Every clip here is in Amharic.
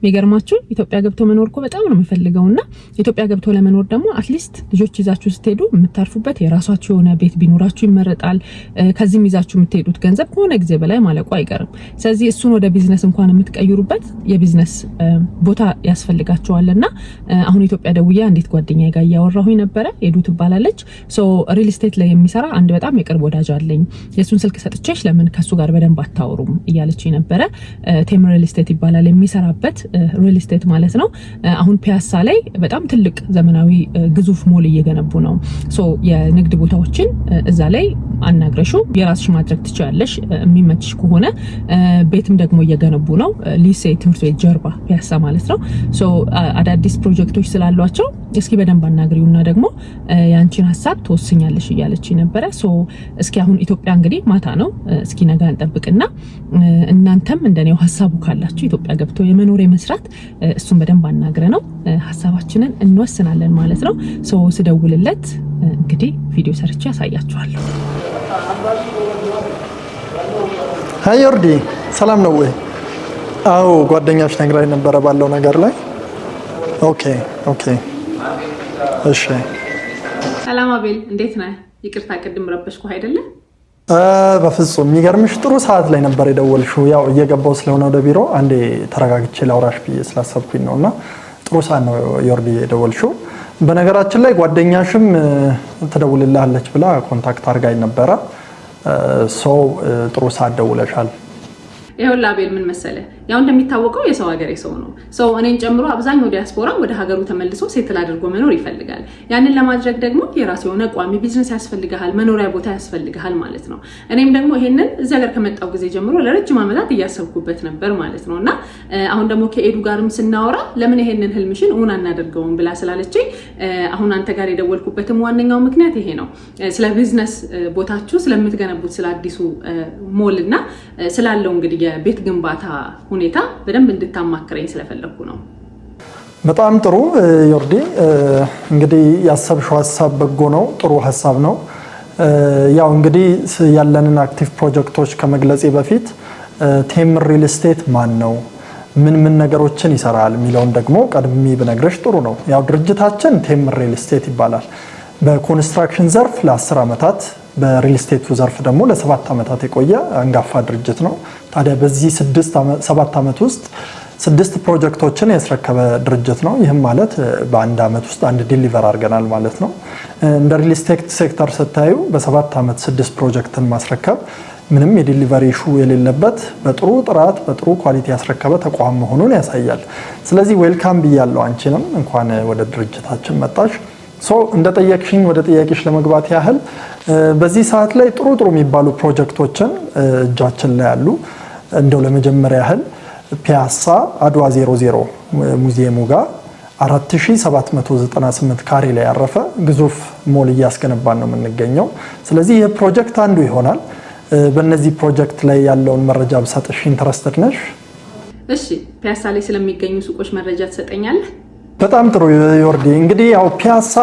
የሚገርማችሁ ኢትዮጵያ ገብቶ መኖር እኮ በጣም ነው የምፈልገውና ኢትዮጵያ ገብቶ ለመኖር ደግሞ አትሊስት ልጆች ይዛችሁ ስትሄዱ የምታርፉበት የራሳችሁ የሆነ ቤት ቢኖራችሁ ይመረጣል። ከዚህም ይዛችሁ የምትሄዱት ገንዘብ ከሆነ ጊዜ በላይ ማለቁ አይቀርም። ስለዚህ እሱን ወደ ቢዝነስ እንኳን የምትቀይሩበት የቢዝነስ ቦታ ያስፈልጋችኋልና አሁን ኢትዮጵያ ደውዬ አንዲት ጓደኛዬ ጋር እያወራሁኝ ነበረ። ኤዱ ትባላለች። ሶ ሪል ስቴት ላይ የሚሰራ አንድ በጣም የቅርብ ወዳጅ አለኝ። የሱን ስልክ ሰጥቼሽ ለምን ከሱ ጋር በደንብ አታወሩም እያለችኝ ነበረ። ቴም ሪል ስቴት ይባላል የሚሰራበት ሪል ስቴት ማለት ነው። አሁን ፒያሳ ላይ በጣም ትልቅ ዘመናዊ ግዙፍ ሞል እየገነቡ ነው። ሶ የንግድ ቦታዎችን እዛ ላይ አናግረሹ የራስሽ ማድረግ ትችያለሽ የሚመችሽ ከሆነ። ቤትም ደግሞ እየገነቡ ነው ሊሴ ትምህርት ቤት ጀርባ ፒያሳ ማለት ነው። ሶ አዳዲስ ፕሮጀክቶች ስላሏቸው እስኪ በደንብ አናግሪውና ደግሞ ያንቺን ሐሳብ ተወስኛለሽ እያለችኝ ነበረ። ሶ እስኪ አሁን ኢትዮጵያ እንግዲህ ማታ ነው። እስኪ ነገ እንጠብቅና እናንተም እንደኔው ሐሳቡ ካላችሁ ኢትዮጵያ ገብቶ የመኖር መስራት እሱን በደንብ አናግረ ነው ሐሳባችንን እንወስናለን ማለት ነው። ሶ ስደውልለት እንግዲህ ቪዲዮ ሰርቼ ያሳያችኋለሁ። ሃይ ዮርዲ፣ ሰላም ነው ወይ? አዎ ጓደኛሽ ነግራኝ ነበረ ባለው ነገር ላይ። ኦኬ እሺ። ሰላም አቤል፣ እንዴት ነህ? ይቅርታ ቅድም ረበሽኩ አይደለ? በፍጹም የሚገርምሽ ጥሩ ሰዓት ላይ ነበር የደወልሽው። ያው እየገባው ስለሆነ ወደ ቢሮ አንዴ ተረጋግቼ ላውራሽ ብዬ ስላሰብኩኝ ነውና ጥሩ ሰዓት ነው ዮርዲ የደወልሽው። በነገራችን ላይ ጓደኛሽም ትደውልልሃለች ብላ ኮንታክት አድርጋኝ ነበረ። ጥሩ ሰዓት ደውለሻል። ይኸውልህ አቤል ምን መሰለህ፣ ያው እንደሚታወቀው የሰው ሀገር የሰው ነው። ሰው እኔን ጨምሮ አብዛኛው ዲያስፖራ ወደ ሀገሩ ተመልሶ ሴትል አድርጎ መኖር ይፈልጋል። ያንን ለማድረግ ደግሞ የራስ የሆነ ቋሚ ቢዝነስ ያስፈልጋል፣ መኖሪያ ቦታ ያስፈልጋል ማለት ነው። እኔም ደግሞ ይሄንን እዚህ ሀገር ከመጣው ጊዜ ጀምሮ ለረጅም ዓመታት እያሰብኩበት ነበር ማለት ነውና አሁን ደግሞ ከኤዱ ጋርም ስናወራ ለምን ይሄንን ህልምሽን እውን አናደርገውም ብላ ስላለችኝ አሁን አንተ ጋር የደወልኩበትም ዋነኛው ምክንያት ይሄ ነው። ስለ ቢዝነስ ቦታችሁ ስለምትገነቡት ስለ አዲሱ ሞልና ስላለው እንግዲህ የቤት ግንባታ ሁኔታ በደንብ እንድታማክረኝ ስለፈለኩ ነው። በጣም ጥሩ ዮርዲ፣ እንግዲህ ያሰብሽው ሐሳብ በጎ ነው፣ ጥሩ ሐሳብ ነው። ያው እንግዲህ ያለንን አክቲቭ ፕሮጀክቶች ከመግለጼ በፊት ቴም ሪል ስቴት ማን ነው፣ ምን ነገሮችን ይሰራል የሚለውን ደግሞ ቀድሜ ብነግርሽ ጥሩ ነው። ያው ድርጅታችን ቴም ሪል ስቴት ይባላል። በኮንስትራክሽን ዘርፍ ለ10 ዓመታት በሪል ስቴቱ ዘርፍ ደግሞ ለ7 ዓመታት የቆየ አንጋፋ ድርጅት ነው። ታዲያ በዚህ 7 ዓመት ውስጥ 6 ፕሮጀክቶችን ያስረከበ ድርጅት ነው። ይህም ማለት በአንድ ዓመት ውስጥ አንድ ዲሊቨር አድርገናል ማለት ነው። እንደ ሪል ስቴት ሴክተር ስታዩ በ7 ዓመት 6 ፕሮጀክትን ማስረከብ ምንም የዲሊቨሪ ኢሹ የሌለበት በጥሩ ጥራት በጥሩ ኳሊቲ ያስረከበ ተቋም መሆኑን ያሳያል። ስለዚህ ዌልካም ብያለሁ። አንቺንም እንኳን ወደ ድርጅታችን መጣሽ። እንደጠየቅሽኝ ወደ ጥያቄሽ ለመግባት ያህል በዚህ ሰዓት ላይ ጥሩ የሚባሉ ፕሮጀክቶችን እጃችን ላይ ያሉ እንደው ለመጀመሪያ ያህል ፒያሳ አድዋ 00 ሙዚየሙ ጋር 4798 ካሬ ላይ ያረፈ ግዙፍ ሞል እያስገነባን ነው የምንገኘው። ስለዚህ ይህ ፕሮጀክት አንዱ ይሆናል። በእነዚህ ፕሮጀክት ላይ ያለውን መረጃ ብሰጥሽ ኢንተረስትድ ነሽ? እሺ፣ ፒያሳ ላይ ስለሚገኙ ሱቆች መረጃ ትሰጠኛለህ? በጣም ጥሩ ዮርዲ። እንግዲህ ያው ፒያሳ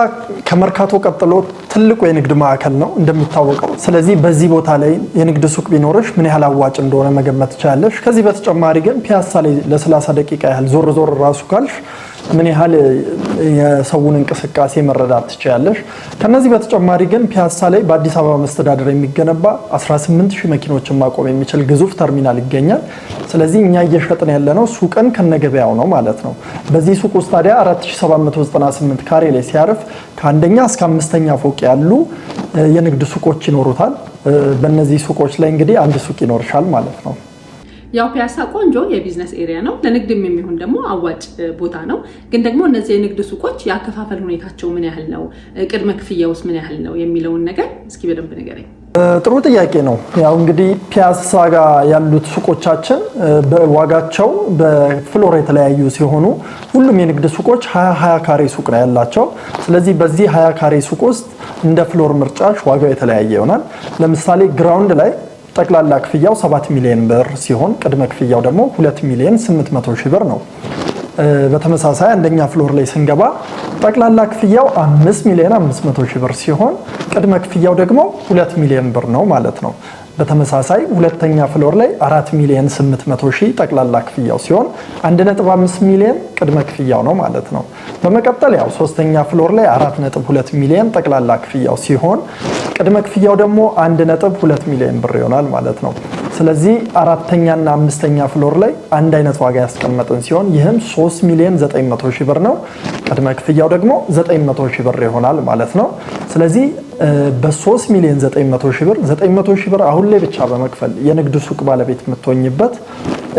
ከመርካቶ ቀጥሎ ትልቁ የንግድ ማዕከል ነው እንደሚታወቀው። ስለዚህ በዚህ ቦታ ላይ የንግድ ሱቅ ቢኖርሽ ምን ያህል አዋጭ እንደሆነ መገመት ትችላለሽ። ከዚህ በተጨማሪ ግን ፒያሳ ላይ ለ30 ደቂቃ ያህል ዞር ራሱ ካልሽ ምን ያህል የሰውን እንቅስቃሴ መረዳት ትችላለሽ። ከነዚህ በተጨማሪ ግን ፒያሳ ላይ በአዲስ አበባ መስተዳድር የሚገነባ 18000 መኪኖችን ማቆም የሚችል ግዙፍ ተርሚናል ይገኛል። ስለዚህ እኛ እየሸጥን ያለነው ሱቅን ከነገበያው ነው ማለት ነው። በዚህ ሱቅ ውስጥ ታዲያ 4798 ካሬ ላይ ሲያርፍ ከአንደኛ እስከ 5ኛ ፎቅ ያሉ የንግድ ሱቆች ይኖሩታል። በእነዚህ ሱቆች ላይ እንግዲህ አንድ ሱቅ ይኖርሻል ማለት ነው። ያው ፒያሳ ቆንጆ የቢዝነስ ኤሪያ ነው፣ ለንግድም የሚሆን ደግሞ አዋጭ ቦታ ነው። ግን ደግሞ እነዚህ የንግድ ሱቆች የአከፋፈል ሁኔታቸው ምን ያህል ነው፣ ቅድመ ክፍያውስ ምን ያህል ነው የሚለውን ነገር እስኪ በደንብ ንገረኝ። ጥሩ ጥያቄ ነው። ያው እንግዲህ ፒያሳ ጋር ያሉት ሱቆቻችን በዋጋቸው በፍሎር የተለያዩ ሲሆኑ ሁሉም የንግድ ሱቆች 20 ካሬ ሱቅ ነው ያላቸው። ስለዚህ በዚህ 20 ካሬ ሱቅ ውስጥ እንደ ፍሎር ምርጫሽ ዋጋው የተለያየ ይሆናል። ለምሳሌ ግራውንድ ላይ ጠቅላላ ክፍያው 7 ሚሊዮን ብር ሲሆን ቅድመ ክፍያው ደግሞ 2 ሚሊዮን 800 ሺህ ብር ነው። በተመሳሳይ አንደኛ ፍሎር ላይ ስንገባ ጠቅላላ ክፍያው 5 ሚሊዮን 500 ሺህ ብር ሲሆን ቅድመ ክፍያው ደግሞ 2 ሚሊዮን ብር ነው ማለት ነው። በተመሳሳይ ሁለተኛ ፍሎር ላይ 4 ሚሊዮን 800 ሺህ ጠቅላላ ክፍያው ሲሆን 1.5 ሚሊዮን ቅድመ ክፍያው ነው ማለት ነው። በመቀጠል ያው ሶስተኛ ፍሎር ላይ 4.2 ሚሊዮን ጠቅላላ ክፍያው ሲሆን ቅድመ ክፍያው ደግሞ 1.2 ሚሊዮን ብር ይሆናል ማለት ነው። ስለዚህ አራተኛና አምስተኛ ፍሎር ላይ አንድ አይነት ዋጋ ያስቀመጥን ሲሆን ይህም 3 ሚሊዮን 900 ሺህ ብር ነው። ቅድመ ክፍያው ደግሞ 900 ሺህ ብር ይሆናል ማለት ነው። ስለዚህ በ3 ሚሊዮን 900 ሺህ ብር 900 ሺህ ብር አሁን ላይ ብቻ በመክፈል የንግድ ሱቅ ባለቤት የምትሆኝበት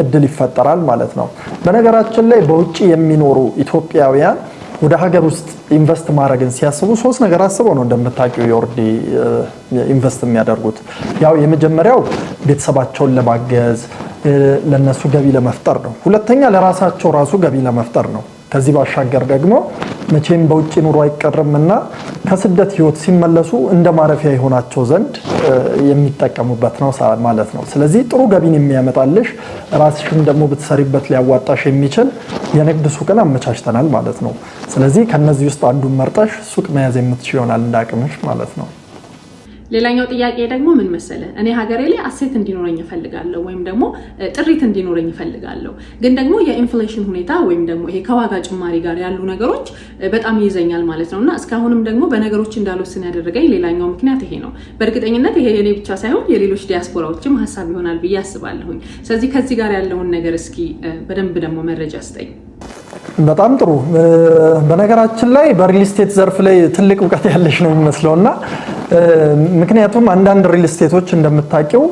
እድል ይፈጠራል ማለት ነው። በነገራችን ላይ በውጭ የሚኖሩ ኢትዮጵያውያን ወደ ሀገር ውስጥ ኢንቨስት ማድረግን ሲያስቡ ሶስት ነገር አስበው ነው እንደምታውቂው ዮርዲ ኢንቨስት የሚያደርጉት። ያው የመጀመሪያው ቤተሰባቸውን ለማገዝ ለነሱ ገቢ ለመፍጠር ነው። ሁለተኛ ለራሳቸው ራሱ ገቢ ለመፍጠር ነው። ከዚህ ባሻገር ደግሞ መቼም በውጭ ኑሮ አይቀርምና ከስደት ህይወት ሲመለሱ እንደ ማረፊያ የሆናቸው ዘንድ የሚጠቀሙበት ነው ማለት ነው። ስለዚህ ጥሩ ገቢን የሚያመጣልሽ ራስሽን ደግሞ ብትሰሪበት ሊያዋጣሽ የሚችል የንግድ ሱቅን አመቻችተናል ማለት ነው። ስለዚህ ከነዚህ ውስጥ አንዱን መርጠሽ ሱቅ መያዝ የምትችል ይሆናል እንዳቅምሽ ማለት ነው። ሌላኛው ጥያቄ ደግሞ ምን መሰለ፣ እኔ ሀገሬ ላይ አሴት እንዲኖረኝ እፈልጋለሁ ወይም ደግሞ ጥሪት እንዲኖረኝ እፈልጋለሁ። ግን ደግሞ የኢንፍሌሽን ሁኔታ ወይም ደግሞ ይሄ ከዋጋ ጭማሪ ጋር ያሉ ነገሮች በጣም ይዘኛል ማለት ነውና እስካሁንም ደግሞ በነገሮች እንዳልወስን ያደረገኝ ሌላኛው ምክንያት ይሄ ነው። በእርግጠኝነት ይሄ የኔ ብቻ ሳይሆን የሌሎች ዲያስፖራዎችም ሀሳብ ይሆናል ብዬ አስባለሁኝ። ስለዚህ ከዚህ ጋር ያለውን ነገር እስኪ በደንብ ደግሞ መረጃ ስጠኝ። በጣም ጥሩ። በነገራችን ላይ በሪል ስቴት ዘርፍ ላይ ትልቅ እውቀት ያለሽ ነው የሚመስለውና ምክንያቱም አንዳንድ ሪል ስቴቶች እንደምታውቂው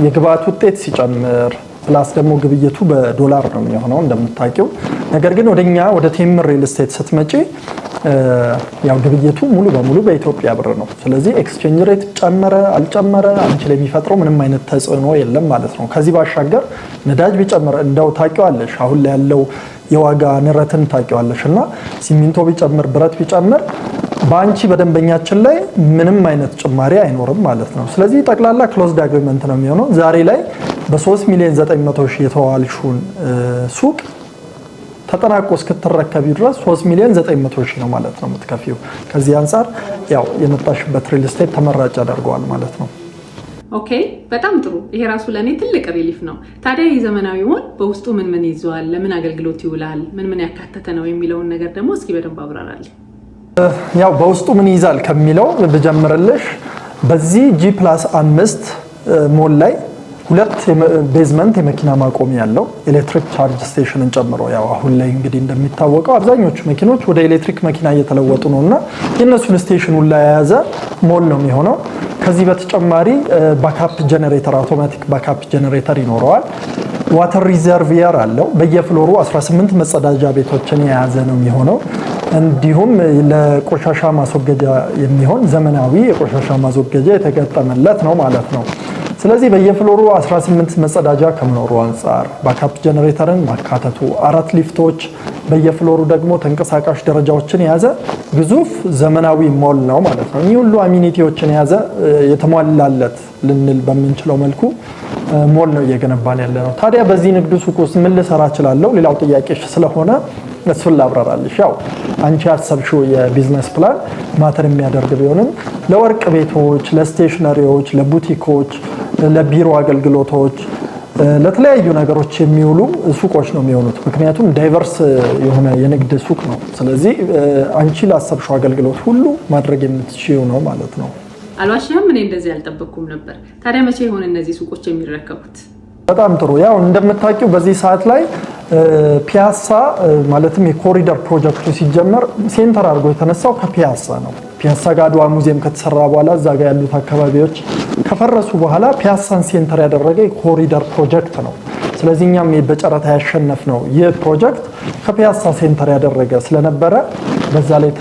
የግብአት ውጤት ሲጨምር ፕላስ ደግሞ ግብይቱ በዶላር ነው የሚሆነው እንደምታውቂው። ነገር ግን ወደኛ ወደ ቴምር ሪል ስቴት ስትመጪ ያው ግብይቱ ሙሉ በሙሉ በኢትዮጵያ ብር ነው። ስለዚህ ኤክስቼንጅ ሬት ጨመረ አልጨመረ አንቺ ላይ የሚፈጥረው ምንም አይነት ተጽዕኖ የለም ማለት ነው። ከዚህ ባሻገር ነዳጅ ቢጨምር እንደው ታውቂዋለሽ አሁን ላይ ያለው የዋጋ ንረትን ታውቂዋለሽ እና ሲሚንቶ ቢጨምር ብረት ቢጨምር በአንቺ በደንበኛችን ላይ ምንም አይነት ጭማሪ አይኖርም ማለት ነው። ስለዚህ ጠቅላላ ክሎዝድ አግሪመንት ነው የሚሆነው። ዛሬ ላይ በ3 ሚሊዮን 900 ሺህ የተዋልሹን ሱቅ ተጠናቆ እስክትረከቢ ድረስ 3 ሚሊዮን 900 ሺህ ነው ማለት ነው የምትከፊው። ከዚህ አንፃር ያው የመጣሽበት ሪል ስቴት ተመራጭ ያደርገዋል ማለት ነው። ኦኬ በጣም ጥሩ። ይሄ ራሱ ለኔ ትልቅ ሪሊፍ ነው። ታዲያ የዘመናዊ ሞል በውስጡ ምን ይዟል፣ ለምን አገልግሎት ይውላል፣ ምን ያካተተ ነው የሚለውን ነገር ደግሞ እስኪ በደንብ አብራራልኝ። ያው በውስጡ ምን ይዛል ከሚለው ብጀምርልሽ በዚህ G+5 ሞል ላይ ሁለት ቤዝመንት የመኪና ማቆሚያ ያለው ኤሌክትሪክ ቻርጅ ስቴሽንን ጨምሮ ያው አሁን ላይ እንግዲህ እንደሚታወቀው አብዛኞቹ መኪኖች ወደ ኤሌክትሪክ መኪና እየተለወጡ ነውና የነሱን ስቴሽኑን ላይ የያዘ ሞል ነው የሚሆነው። ከዚህ በተጨማሪ ባካፕ ጀነሬተር አውቶማቲክ ባካፕ ጀነሬተር ይኖረዋል። ዋተር ሪዘርቪየር አለው። በየፍሎሩ 18 መጸዳጃ ቤቶችን የያዘ ነው የሚሆነው። እንዲሁም ለቆሻሻ ማስወገጃ የሚሆን ዘመናዊ የቆሻሻ ማስወገጃ የተገጠመለት ነው ማለት ነው። ስለዚህ በየፍሎሩ 18 መጸዳጃ ከመኖሩ አንፃር ባካፕ ጀነሬተርን ማካተቱ፣ 4 ሊፍቶች በየፍሎሩ ደግሞ ተንቀሳቃሽ ደረጃዎችን የያዘ ግዙፍ ዘመናዊ ሞል ነው ማለት ነው። እኚህ ሁሉ አሚኒቲዎችን የያዘ የተሟላለት ልንል በምንችለው መልኩ ሞል ነው እየገነባን ያለ ነው። ታዲያ በዚህ ንግድ ሱቅ ውስጥ ምን ልሰራ እችላለሁ? ሌላው ጥያቄሽ ስለሆነ እሱን ላብራራልሽ። ያው አንቺ ያሰብሽው የቢዝነስ ፕላን ማተር የሚያደርግ ቢሆንም ለወርቅ ቤቶች፣ ለስቴሽነሪዎች፣ ለቡቲኮች፣ ለቢሮ አገልግሎቶች፣ ለተለያዩ ነገሮች የሚውሉ ሱቆች ነው የሚሆኑት። ምክንያቱም ዳይቨርስ የሆነ የንግድ ሱቅ ነው። ስለዚህ አንቺ ላሰብሽው አገልግሎት ሁሉ ማድረግ የምትችይው ነው ማለት ነው። አልዋሽም፣ እኔ እንደዚህ አልጠበቅኩም ነበር። ታዲያ መቼ ይሆን እነዚህ ሱቆች የሚረከቡት? በጣም ጥሩ። ያው እንደምታውቂው በዚህ ሰዓት ላይ ፒያሳ ማለትም የኮሪደር ፕሮጀክቱ ሲጀመር ሴንተር አድርጎ የተነሳው ከፒያሳ ነው። ፒያሳ ጋር አድዋ ሙዚየም ከተሰራ በኋላ እዛ ጋር ያሉት አካባቢዎች ከፈረሱ በኋላ ፒያሳን ሴንተር ያደረገ የኮሪደር ፕሮጀክት ነው። ስለዚህ እኛም በጨረታ ያሸነፍነው ይህ ፕሮጀክት ከፒያሳ ሴንተር ያደረገ ስለነበረ በዛ ላይ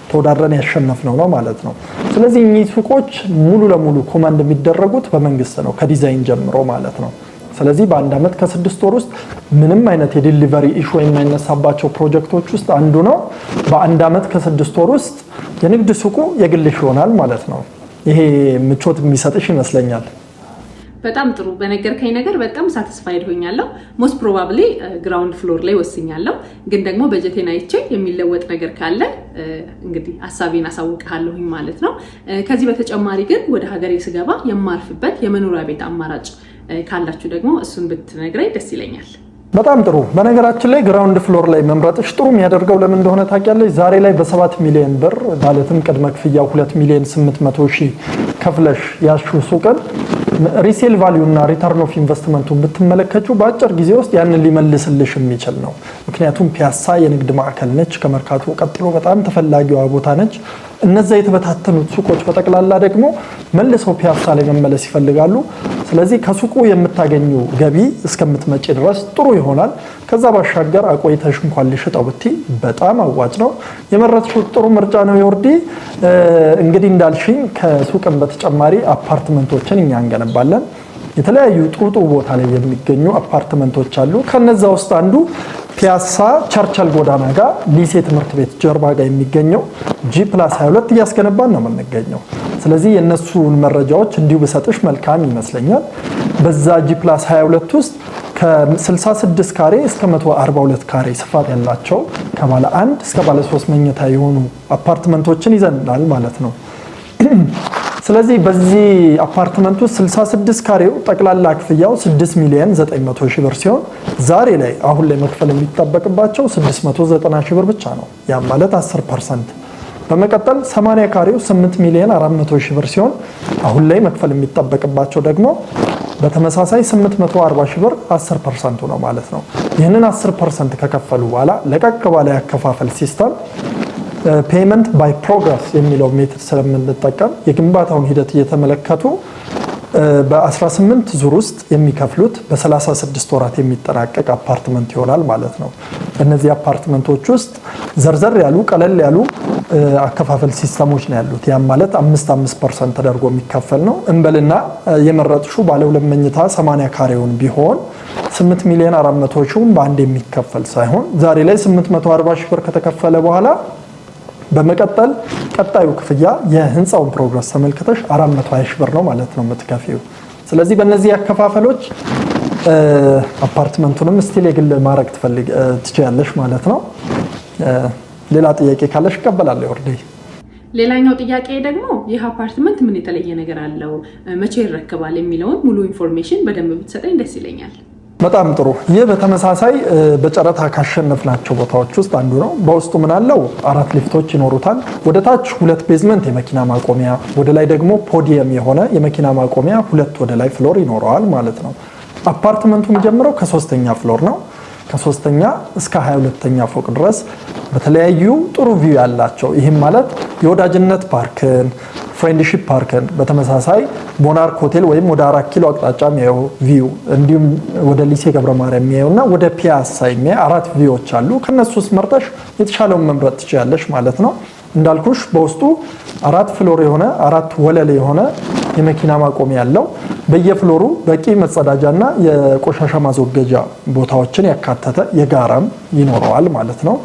ተወዳድረን ያሸነፍነው ነው ማለት ነው። ስለዚህ እኚህ ሱቆች ሙሉ ለሙሉ ኮማንድ የሚደረጉት በመንግስት ነው ከዲዛይን ጀምሮ ማለት ነው። ስለዚህ በአንድ አመት ከ6 ወር ውስጥ ምንም አይነት የዲሊቨሪ ኢሹ የማይነሳባቸው ፕሮጀክቶች ውስጥ አንዱ ነው። በአንድ አመት ከ6 ወር ውስጥ የንግድ ሱቁ የግልሽ ይሆናል ማለት ነው። ይሄ ምቾት የሚሰጥሽ ይመስለኛል። በጣም ጥሩ በነገርከኝ ነገር በጣም ሳቲስፋይድ ሆኛለሁ። ሞስት ፕሮባብሊ ግራውንድ ፍሎር ላይ ወስኛለሁ፣ ግን ደግሞ በጀቴን አይቼ የሚለወጥ ነገር ካለ እንግዲህ ሐሳቤን አሳውቅሃለሁኝ ማለት ነው። ከዚህ በተጨማሪ ግን ወደ ሀገሬ ስገባ የማርፍበት የመኖሪያ ቤት አማራጭ ካላችሁ ደግሞ እሱን ብትነግረኝ ደስ ይለኛል። በጣም ጥሩ። በነገራችን ላይ ግራውንድ ፍሎር ላይ መምረጥሽ ጥሩ የሚያደርገው ለምን እንደሆነ ታውቂያለሽ? ዛሬ ላይ በ7 ሚሊዮን ብር ማለትም ቅድመ ክፍያው 2 ሚሊዮን 800 ሺህ ከፍለሽ ያሽው ሱቅን ሪሴል ቫልዩ እና ሪተርን ኦፍ ኢንቨስትመንቱን ብትመለከቱ በአጭር ጊዜ ውስጥ ያንን ሊመልስልሽ የሚችል ነው። ምክንያቱም ፒያሳ የንግድ ማዕከል ነች፣ ከመርካቶ ቀጥሎ በጣም ተፈላጊዋ ቦታ ነች። እነዛ የተበታተኑት ሱቆች በጠቅላላ ደግሞ መልሰው ፒያሳ ላይ መመለስ ይፈልጋሉ። ስለዚህ ከሱቁ የምታገኙ ገቢ እስከምትመጪ ድረስ ጥሩ ይሆናል። ከዛ ባሻገር አቆይተሽ እንኳን ልሽጠው ብትይ በጣም አዋጭ ነው። የመረጥሽው ጥሩ ምርጫ ነው ዮርዲ። እንግዲህ እንዳልሽኝ ከሱቅም በተጨማሪ አፓርትመንቶችን እኛ እንገነባለን። የተለያዩ ጥሩ ቦታ ላይ የሚገኙ አፓርትመንቶች አሉ። ከነዛ ውስጥ አንዱ ፒያሳ ቸርችል ጎዳና ጋር ሊሴ ትምህርት ቤት ጀርባ ጋር የሚገኘው G+22 እያስገነባን ነው የምንገኘው። ስለዚህ የነሱን መረጃዎች እንዲሁ ብሰጥሽ መልካም ይመስለኛል። በዛ G+22 ውስጥ ከ66 ካሬ እስከ 142 ካሬ ስፋት ያላቸው ከባለ 1 እስከ ባለ 3 መኝታ የሆኑ አፓርትመንቶችን ይዘናል ማለት ነው። ስለዚህ በዚህ አፓርትመንት ውስጥ 66 ካሬው ጠቅላላ ክፍያው 6 ሚሊዮን 900 ሺህ ብር ሲሆን ዛሬ ላይ አሁን ላይ መክፈል የሚጠበቅባቸው 690 ሺህ ብር ብቻ ነው። ያ ማለት 10%። በመቀጠል 80 ካሬው 8 ሚሊዮን 400 ሺህ ብር ሲሆን አሁን ላይ መክፈል የሚጠበቅባቸው ደግሞ በተመሳሳይ 840 ሺህ ብር 10% ነው ማለት ነው። ይህንን 10% ከከፈሉ በኋላ ለቀቅ ባለ ያከፋፈል ሲስተም ፔመንት ባይ ፕሮግረስ የሚለው ሜትድ ስለምንጠቀም የግንባታውን ሂደት እየተመለከቱ በ18 ዙር ውስጥ የሚከፍሉት በ36 ወራት የሚጠናቀቅ አፓርትመንት ይሆናል ማለት ነው። በእነዚህ አፓርትመንቶች ውስጥ ዘርዘር ያሉ ቀለል ያሉ አከፋፈል ሲስተሞች ነው ያሉት። ያም ማለት 5% ተደርጎ የሚከፈል ነው። እንበልና የመረጥሹ ባለ 2 መኝታ 80 ካሬውን ቢሆን 8 ሚሊዮን 400 ሺውን በአንድ የሚከፈል ሳይሆን ዛሬ ላይ 840 ሺህ ብር ከተከፈለ በኋላ በመቀጠል ቀጣዩ ክፍያ የህንፃውን ፕሮግረስ ተመልክተሽ 420 ሺህ ብር ነው ማለት ነው የምትከፊው። ስለዚህ በእነዚህ አከፋፈሎች አፓርትመንቱንም ስቲል የግል ማድረግ ትችያለሽ ማለት ነው። ሌላ ጥያቄ ካለሽ እቀበላለሁ ዮርዲ። ሌላኛው ጥያቄ ደግሞ ይህ አፓርትመንት ምን የተለየ ነገር አለው፣ መቼ ይረከባል የሚለውን ሙሉ ኢንፎርሜሽን በደንብ ብትሰጠኝ ደስ ይለኛል። በጣም ጥሩ። ይህ በተመሳሳይ በጨረታ ካሸነፍናቸው ቦታዎች ውስጥ አንዱ ነው። በውስጡ ምን አለው? 4 ሊፍቶች ይኖሩታል። ወደ ታች 2 ቤዝመንት የመኪና ማቆሚያ፣ ወደ ላይ ደግሞ ፖዲየም የሆነ የመኪና ማቆሚያ 2 ወደ ላይ ፍሎር ይኖረዋል ማለት ነው። አፓርትመንቱ የሚጀምረው ከ3ኛ ፍሎር ነው። ከ3ኛ እስከ 22ኛ ፎቅ ድረስ በተለያዩ ጥሩ ቪው ያላቸው፣ ይህም ማለት የወዳጅነት ፓርክን፣ ፍሬንድሺፕ ፓርክን፣ በተመሳሳይ ሞናርክ ሆቴል ወይም ወደ 4 ኪሎ አቅጣጫ የሚያየው ቪው፣ እንዲሁም ወደ ሊሴ ገብረ ማርያም የሚያየውና ወደ ፒያሳ የሚያይ 4 ቪዎች አሉ። ከነሱ ውስጥ መርጠሽ የተሻለውን መምረጥ ትችላለሽ ማለት ነው። እንዳልኩሽ በውስጡ 4 ፍሎር የሆነ 4 ወለል የሆነ የመኪና ማቆሚያ ያለው፣ በየፍሎሩ በቂ መጸዳጃና የቆሻሻ ማስወገጃ ቦታዎችን ያካተተ የጋራም ይኖረዋል ማለት ነው።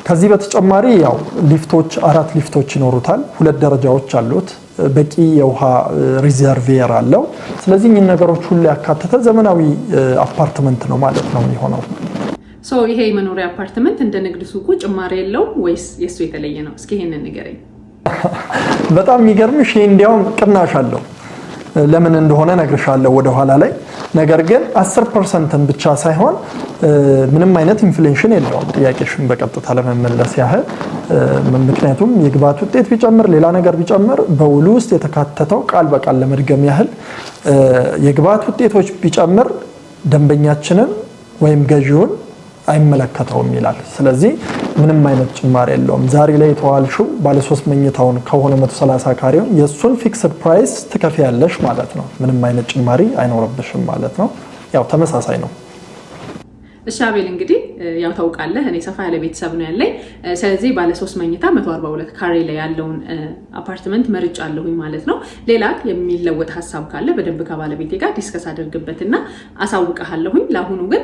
ከዚህ በተጨማሪ ያው ሊፍቶች 4 ሊፍቶች ይኖሩታል። 2 ደረጃዎች አሉት። በቂ የውሃ ሪዘርቬር አለው። ስለዚህ እኚህ ነገሮች ሁሉ ያካተተ ዘመናዊ አፓርትመንት ነው ማለት ነው የሚሆነው። ይሄ የመኖሪያ አፓርትመንት እንደ ንግድ ሱቁ ጭማሪ የለው ወይስ የሱ የተለየ ነው? እስኪ ይሄንን ንገረኝ። በጣም የሚገርምሽ ይሄ እንዲያውም ቅናሽ አለው። ለምን እንደሆነ ነግርሻለሁ ወደ ኋላ ላይ። ነገር ግን 10%ን ብቻ ሳይሆን ምንም አይነት ኢንፍሌሽን የለውም። ጥያቄሽን በቀጥታ ለመመለስ ያህል ምክንያቱም የግብአት ውጤት ቢጨምር ሌላ ነገር ቢጨምር በውሉ ውስጥ የተካተተው ቃል በቃል ለመድገም ያህል የግብአት ውጤቶች ቢጨምር ደንበኛችንን ወይም ገዢውን አይመለከተውም ይላል። ስለዚህ ምንም አይነት ጭማሪ የለውም። ዛሬ ላይ የተዋልሽው ባለ 3 መኝታውን ከሆነ 130 ካሬውን የሱን ፊክስድ ፕራይስ ትከፍያለሽ ማለት ነው። ምንም አይነት ጭማሪ አይኖርብሽም ማለት ነው። ያው ተመሳሳይ ነው። እሺ አቤል እንግዲህ ያው ታውቃለህ እኔ ሰፋ ያለ ቤተሰብ ነው ያለኝ ስለዚህ ባለ 3 መኝታ 142 ካሬ ላይ ያለውን አፓርትመንት መርጫለሁኝ ማለት ነው ሌላ የሚለወጥ ሐሳብ ካለ በደንብ ከባለቤቴ ጋር ዲስከስ አድርግበትና አሳውቀሃለሁኝ ለአሁኑ ግን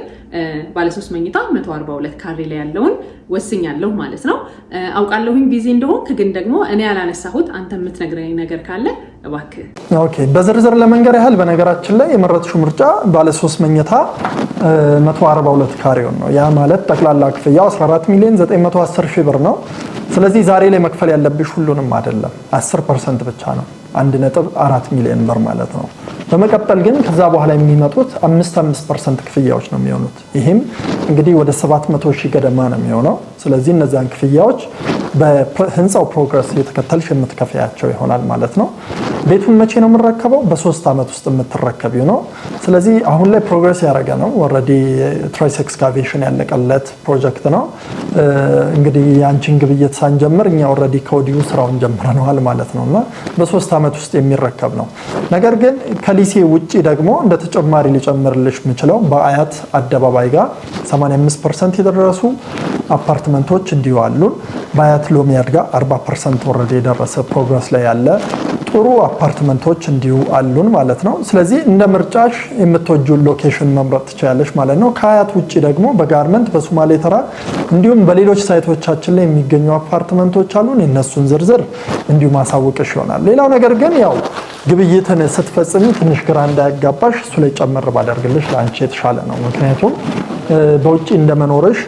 ባለ 3 መኝታ 142 ካሬ ላይ ያለውን ወስኛለሁ ማለት ነው አውቃለሁኝ ቢዚ እንደሆንክ ግን ደግሞ እኔ ያላነሳሁት አንተ የምትነግረኝ ነገር ካለ እባክህ ኦኬ በዝርዝር ለመንገር ያህል በነገራችን ላይ የመረጥሽው ምርጫ ባለ 3 መኝታ 142 ካሬውን ነው ያ ማለት ጠቅላላ ክፍያው 14 ሚሊዮን 910 ሺህ ብር ነው ስለዚህ ዛሬ ላይ መክፈል ያለብሽ ሁሉንም አይደለም 10% ብቻ ነው 1.4 ሚሊዮን ብር ማለት ነው በመቀጠል ግን ከዛ በኋላ የሚመጡት 5% ክፍያዎች ነው የሚሆኑት ይሄም እንግዲህ ወደ 700 ሺህ ገደማ ነው የሚሆነው ስለዚህ እነዛን ክፍያዎች በህንጻው ፕሮግረስ የተከተልሽ የምትከፍያቸው ይሆናል ማለት ነው ቤቱን መቼ ነው የምትረከበው በ3 አመት ውስጥ የምትረከቢው ነው ስለዚህ አሁን ላይ ፕሮግረስ ያደረገ ነው ኦሬዲ ትራይስ ኤክስካቬሽን ያለቀለት ፕሮጀክት ነው እንግዲህ ያንቺን ግብይት ሳንጀምር እኛ ኦሬዲ ኮዲው ስራውን ጀምረናል ማለት ነውና በ3 አመት ውስጥ የሚረከብ ነው ነገር ግን ከሊሴ ውጪ ደግሞ እንደ ተጨማሪ ሊጨምርልሽ የምችለው በአያት አደባባይ ጋር 85% የደረሱ አፓርትመንቶች እንዲሁ አሉን በአያት ሎሚያድ ጋር 40% ኦሬዲ የደረሰ ፕሮግረስ ላይ ያለ ጥሩ አፓርትመንቶች እንዲሁ አሉን ማለት ነው ስለዚህ እንደ ምርጫሽ የምትወጂው ሎኬሽን መምረጥ ትችላለሽ ማለት ነው ከአያት ውጪ ደግሞ በጋርመንት በሶማሌ ተራ እንዲሁም በሌሎች ሳይቶቻችን ላይ የሚገኙ አፓርትመንቶች አሉን እነሱን ዝርዝር እንዲሁ ማሳወቅሽ ይሆናል ሌላው ነገር ግን ያው ግብይትን ስትፈጽሚ ትንሽ ግራ እንዳያጋባሽ እሱ ላይ ጨመር ባደርግልሽ ለአንቺ የተሻለ ነው ምክንያቱም በውጪ እንደመኖርሽ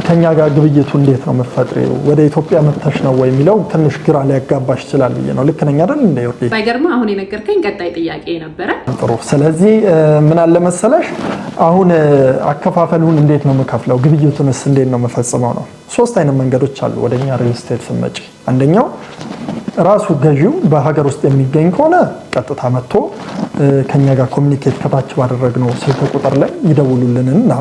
ከኛ ጋር ግብይቱ እንዴት ነው መፈጥሪው ወደ ኢትዮጵያ መተሽ ነው ወይ የሚለው ትንሽ ግራ ሊያጋባሽ ይችላል ብዬ ነው ልክ ነኝ አይደል እንደ ይወርዲ ባይገርም አሁን የነገርከኝ ቀጣይ ጥያቄ ነበረ ጥሩ ስለዚህ ምን አለ መሰለሽ አሁን አከፋፈሉን እንዴት ነው መከፍለው ግብይቱንስ እንዴት ነው መፈጽመው ነው 3 አይነት መንገዶች አሉ ወደኛ ሪል ስቴት ስመጪ አንደኛው ራሱ ገዢው በሀገር ውስጥ የሚገኝ ከሆነ ቀጥታ መጥቶ ከኛ ጋር ኮሙኒኬት ከታች ባደረግነው ስልክ ቁጥር ላይ ይደውሉልንና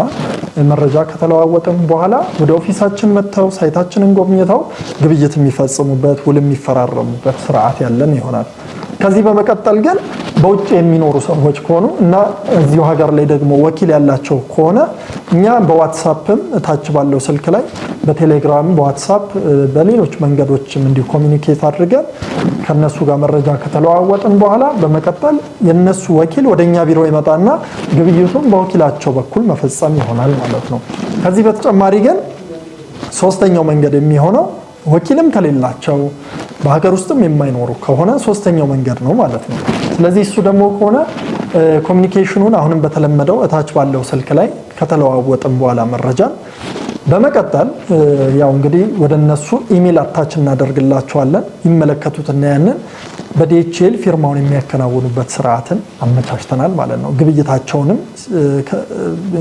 መረጃ ከተለዋወጥን በኋላ ወደ ኦፊሳችን መጥተው ሳይታችንን ጎብኝተው ግብይት የሚፈጽሙበት ውል የሚፈራረሙበት ስርዓት ያለን ይሆናል ከዚህ በመቀጠል ግን በውጭ የሚኖሩ ሰዎች ከሆኑ እና እዚሁ ሀገር ላይ ደግሞ ወኪል ያላቸው ከሆነ እኛ በዋትስአፕም ታች ባለው ስልክ ላይ በቴሌግራም በዋትስአፕ በሌሎች መንገዶችም እንዲሁ ኮሙኒኬት አድርገን ከነሱ ጋር መረጃ ከተለዋወጥን በኋላ በመቀጠል የነሱ ወኪል ወደኛ ቢሮ ይመጣና ግብይቱን በወኪላቸው በኩል መፈጸም ይሆናል ማለት ነው ከዚህ በተጨማሪ ግን ሶስተኛው መንገድ የሚሆነው ወኪልም ከሌላቸው በሀገር ውስጥም የማይኖሩ ከሆነ ሶስተኛው መንገድ ነው ማለት ነው ስለዚህ እሱ ደግሞ ከሆነ ኮሙኒኬሽኑን አሁንም በተለመደው እታች ባለው ስልክ ላይ ከተለዋወጥን በኋላ መረጃ በመቀጠል ያው እንግዲህ ወደነሱ ኢሜል አታች እናደርግላቸዋለን ይመለከቱትና ያንን በዲኤችኤል ፊርማውን የሚያከናውኑበት ስርዓትን አመቻችተናል ማለት ነው ግብይታቸውንም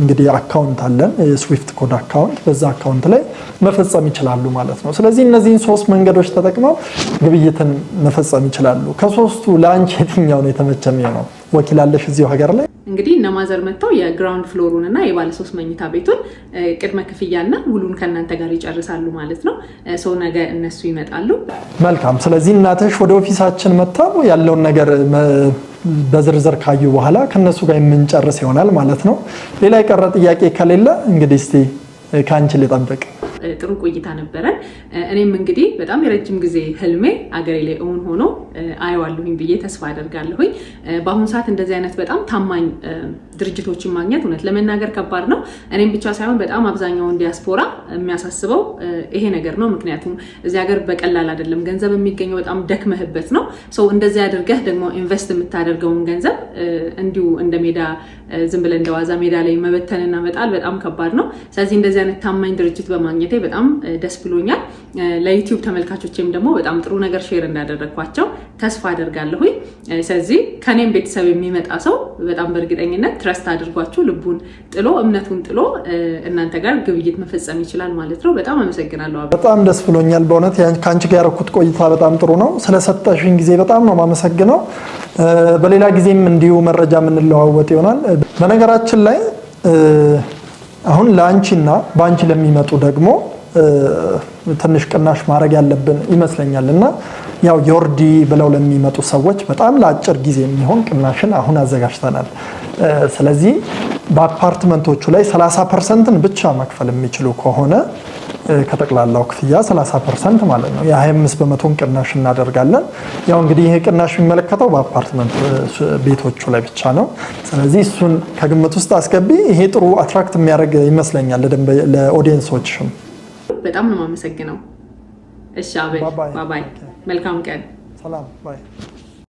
እንግዲህ አካውንት አለን ስዊፍት ኮድ አካውንት በዛ አካውንት ላይ መፈጸም ይችላሉ ማለት ነው ስለዚህ እነዚህን 3 መንገዶች ተጠቅመው ግብይትን መፈጸም ይችላሉ ከሶስቱ ለአንቺ የትኛው ነው የተመቸመው ነው ወኪል አለሽ እዚሁ ሀገር ላይ እንግዲህ እነማዘር መጥተው የግራውንድ ፍሎሩን እና የባለ 3 መኝታ ቤቱን ቅድመ ክፍያና ሁሉን ከናንተ ጋር ይጨርሳሉ ማለት ነው ሰው ነገ እነሱ ይመጣሉ መልካም ስለዚህ እናትሽ ወደ ኦፊሳችን መጥተው ያለውን ነገር በዝርዝር ካዩ በኋላ ከነሱ ጋር የምንጨርስ ይሆናል ማለት ነው ሌላ የቀረ ጥያቄ ከሌለ እንግዲህ እስቲ ካንቺ ልጠብቅ ጥሩ ቆይታ ነበረን እኔም እንግዲህ በጣም የረጅም ጊዜ ህልሜ አገሬ ላይ ኦን ሆኖ አይዋለሁኝ ብዬ ተስፋ አደርጋለሁኝ በአሁን ሰዓት እንደዚህ አይነት በጣም ታማኝ ድርጅቶችን ማግኘት እውነት ለመናገር ከባድ ነው እኔም ብቻ ሳይሆን በጣም አብዛኛውን ዲያስፖራ የሚያሳስበው ይሄ ነገር ነው ምክንያቱም እዚህ ሀገር በቀላል አይደለም ገንዘብ የሚገኘው በጣም ደክመህበት ነው ሰው እንደዚህ አድርገህ ደግሞ ኢንቨስት የምታደርገውን ገንዘብ እንዲሁ እንደ ሜዳ ዝም ብለን እንደዋዛ ሜዳ ላይ መበተንና መጣል በጣም ከባድ ነው ስለዚህ እንደዚህ አይነት ታማኝ ድርጅት በማግኘቴ በጣም ደስ ብሎኛል ለዩቲዩብ ተመልካቾችም ደግሞ በጣም ጥሩ ነገር ሼር እንዳደረኳቸው ተስፋ አደርጋለሁኝ ስለዚህ ከኔም ቤተሰብ የሚመጣ ሰው በጣም በእርግጠኝነት ትረስት አድርጓችሁ ልቡን ጥሎ እምነቱን ጥሎ እናንተ ጋር ግብይት መፈጸም ይችላል ማለት ነው በጣም አመሰግናለሁ በጣም ደስ ብሎኛል በእውነት ካንቺ ጋር ያረኩት ቆይታ በጣም ጥሩ ነው ስለሰጠሽኝ ጊዜ በጣም ነው ማመሰግነው በሌላ ጊዜም እንዲሁ መረጃ የምንለዋወጥ ይሆናል በነገራችን ላይ አሁን ለአንቺና ባንቺ ለሚመጡ ደግሞ ትንሽ ቅናሽ ማድረግ ያለብን ይመስለኛልና ያው ዮርዲ ብለው ለሚመጡ ሰዎች በጣም ለአጭር ጊዜ የሚሆን ቅናሽን አሁን አዘጋጅተናል ስለዚህ በአፓርትመንቶቹ ላይ 30%ን ብቻ መክፈል የሚችሉ ከሆነ ከጠቅላላው ክፍያ 30% ማለት ነው የ25% ቅናሽ እናደርጋለን። ያው እንግዲህ ይሄ ቅናሽ የሚመለከተው በአፓርትመንት ቤቶቹ ላይ ብቻ ነው። ስለዚህ እሱን ከግምት ውስጥ አስገቢ። ይሄ ጥሩ አትራክት የሚያደርግ ይመስለኛል ለኦዲየንሶችም። በጣም ነው የማመሰግነው። እሺ አቤል ባባይ መልካም ቀን። ሰላም ባይ